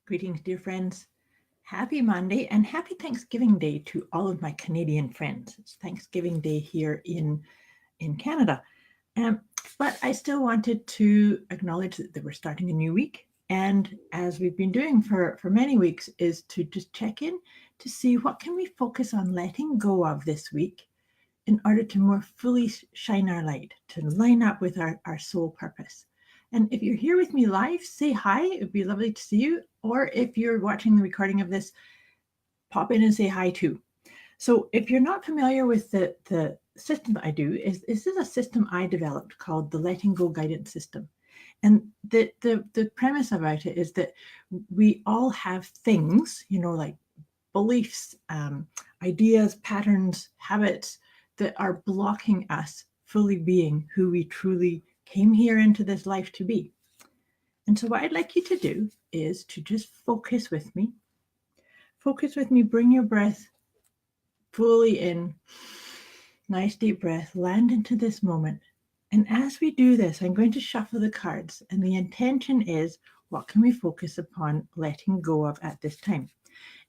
Greetings, dear friends. Happy Monday and happy Thanksgiving Day to all of my Canadian friends. It's Thanksgiving Day here in Canada. Um, but I still wanted to acknowledge that we're starting a new week. And as we've been doing for many weeks, is to just check in to see what can we focus on letting go of this week in order to more fully shine our light, to line up with our soul purpose. And if you're here with me live, say hi. It would be lovely to see you. Or if you're watching the recording of this, pop in and say hi too. So if you're not familiar with the system that I do, this is a system I developed called the Letting Go Guidance System. And the premise about it is that we all have things, like beliefs, ideas, patterns, habits that are blocking us fully being who we truly came here into this life to be. And so what I'd like you to do is to just focus with me. Focus with me, bring your breath fully in. Nice deep breath, land into this moment. And as we do this, I'm going to shuffle the cards. And the intention is, what can we focus upon letting go of at this time?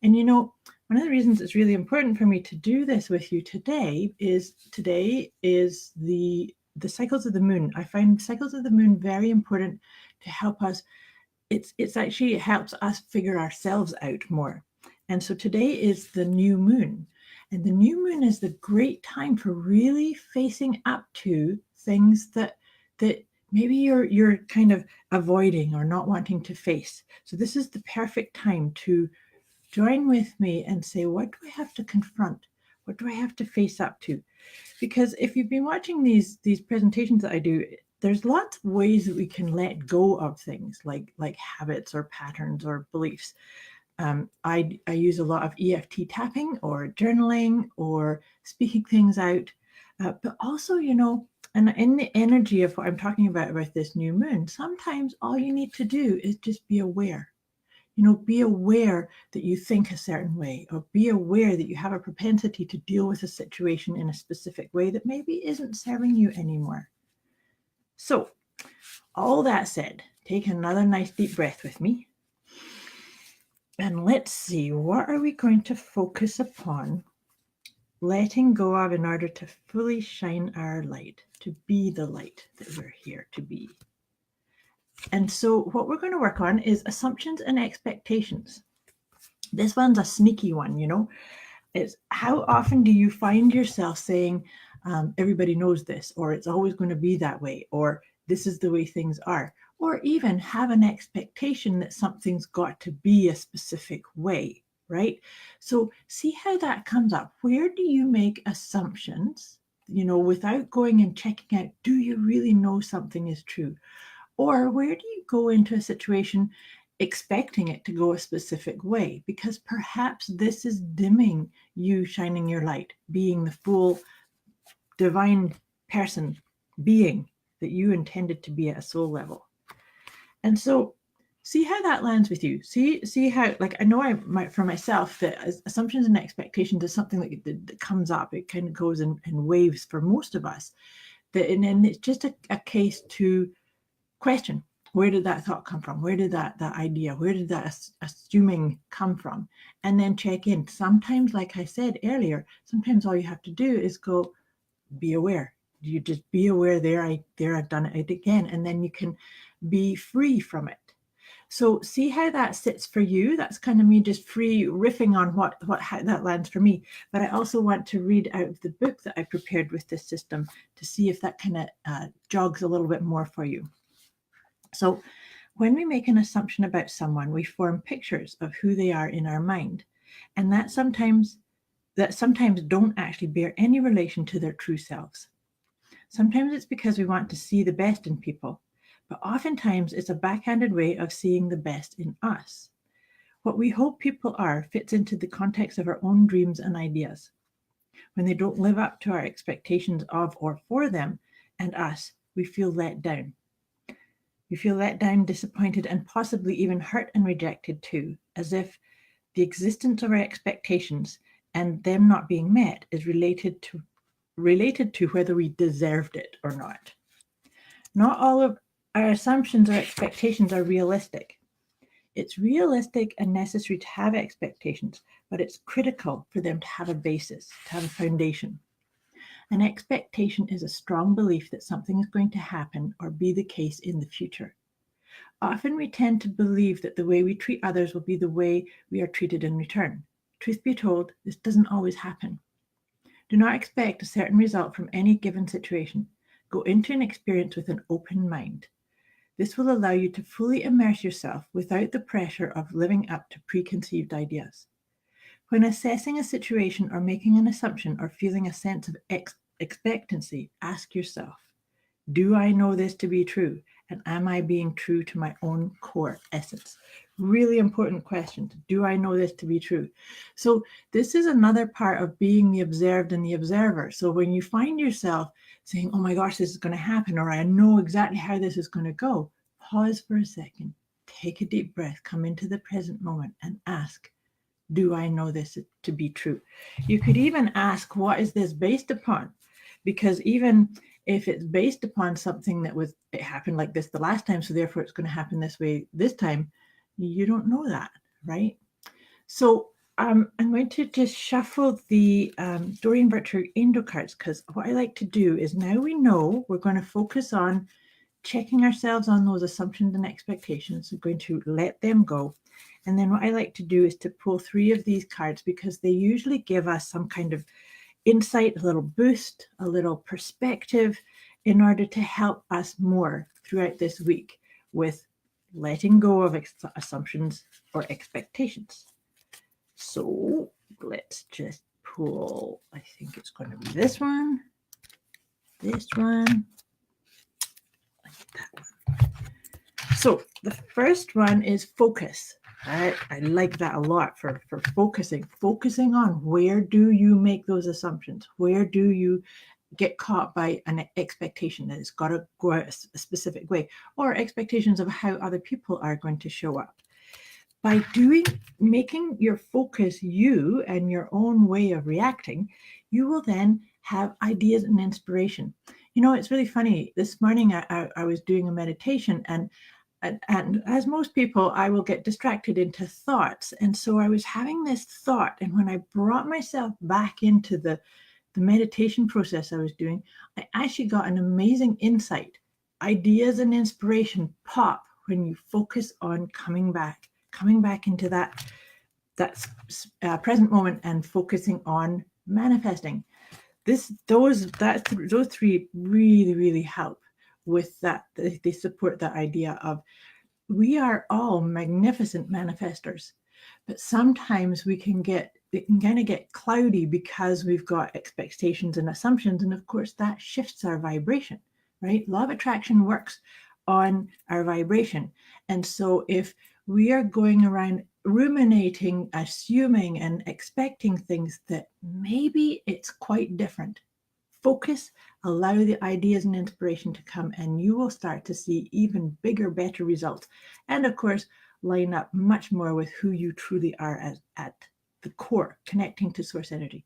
And one of the reasons it's really important for me to do this with you today is the cycles of the moon. I find cycles of the moon very important to help us. It's actually, it helps us figure ourselves out more. And so today is the new moon. And the new moon is the great time for really facing up to things that maybe you're kind of avoiding or not wanting to face. So this is the perfect time to join with me and say, what do I have to confront? What do I have to face up to? Because if you've been watching these presentations that I do, there's lots of ways that we can let go of things like habits or patterns or beliefs. I use a lot of EFT tapping or journaling or speaking things out. But also, and in the energy of what I'm talking about this new moon, sometimes all you need to do is just be aware. Be aware that you think a certain way, or be aware that you have a propensity to deal with a situation in a specific way that maybe isn't serving you anymore. So, all that said, take another nice deep breath with me. And let's see, what are we going to focus upon letting go of in order to fully shine our light, to be the light that we're here to be? And so what we're going to work on is assumptions and expectations. This one's a sneaky one, It's how often do you find yourself saying, everybody knows this, or it's always going to be that way, or this is the way things are, or even have an expectation that something's got to be a specific way, right? So see how that comes up. Where do you make assumptions, without going and checking out, do you really know something is true? Or where do you go into a situation expecting it to go a specific way? Because perhaps this is dimming you shining your light, being the full divine person, being that you intended to be at a soul level. And so see how that lands with you. See how, I know for myself, that assumptions and expectations is something that comes up. It kind of goes in waves for most of us. And then it's just a case to question, where did that thought come from? Where did that idea, where did that assuming come from? And then check in. Sometimes, like I said earlier, sometimes all you have to do is go, be aware. You just be aware, I've done it again. And then you can be free from it. So see how that sits for you. That's kind of me just free riffing on how that lands for me. But I also want to read out of the book that I prepared with this system to see if that kind of jogs a little bit more for you. So when we make an assumption about someone, we form pictures of who they are in our mind. And that sometimes don't actually bear any relation to their true selves. Sometimes it's because we want to see the best in people, but oftentimes it's a backhanded way of seeing the best in us. What we hope people are fits into the context of our own dreams and ideas. When they don't live up to our expectations of or for them and us, we feel let down. We feel let down, disappointed, and possibly even hurt and rejected too, as if the existence of our expectations and them not being met is related to whether we deserved it or not. Not all of our assumptions or expectations are realistic. It's realistic and necessary to have expectations, but it's critical for them to have a basis, to have a foundation. An expectation is a strong belief that something is going to happen or be the case in the future. Often we tend to believe that the way we treat others will be the way we are treated in return. Truth be told, this doesn't always happen. Do not expect a certain result from any given situation. Go into an experience with an open mind. This will allow you to fully immerse yourself without the pressure of living up to preconceived ideas. When assessing a situation or making an assumption or feeling a sense of expectancy, ask yourself, do I know this to be true? And am I being true to my own core essence? Really important question. Do I know this to be true? So this is another part of being the observed and the observer. So when you find yourself saying, oh my gosh, this is going to happen, or I know exactly how this is going to go, pause for a second, take a deep breath, come into the present moment and ask, do I know this to be true? You could even ask, what is this based upon? Because even if it's based upon something that it happened like this the last time, so therefore it's going to happen this way this time, you don't know that, right? So I'm going to just shuffle the Doreen Virtue Angel cards, because what I like to do is, now we know we're going to focus on checking ourselves on those assumptions and expectations. We're going to let them go. And then what I like to do is to pull 3 of these cards, because they usually give us some kind of insight, a little boost, a little perspective, in order to help us more throughout this week with letting go of assumptions or expectations. So let's just pull, I think it's going to be this one, like that one. So the first one is focus. I like that a lot for focusing on, where do you make those assumptions? Where do you get caught by an expectation that it's got to go out a specific way, or expectations of how other people are going to show up? By making your focus you and your own way of reacting, you will then have ideas and inspiration. You know, it's really funny. This morning I was doing a meditation, and as most people, I will get distracted into thoughts. And so I was having this thought, and when I brought myself back into the meditation process I was doing, I actually got an amazing insight. Ideas and inspiration pop when you focus on coming back into that present moment and focusing on manifesting. Those 3 really help with that. They support that idea of, we are all magnificent manifestors, but sometimes it can kind of get cloudy because we've got expectations and assumptions, and of course that shifts our vibration, right? Law of attraction works on our vibration. And so if we are going around ruminating, assuming and expecting things that maybe it's quite different, focus, allow the ideas and inspiration to come, and you will start to see even bigger, better results. And of course, line up much more with who you truly are at the core, connecting to source energy.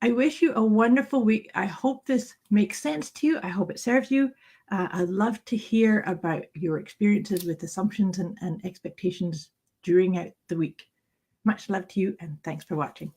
I wish you a wonderful week. I hope this makes sense to you. I hope it serves you. I'd love to hear about your experiences with assumptions and expectations during the week. Much love to you, and thanks for watching.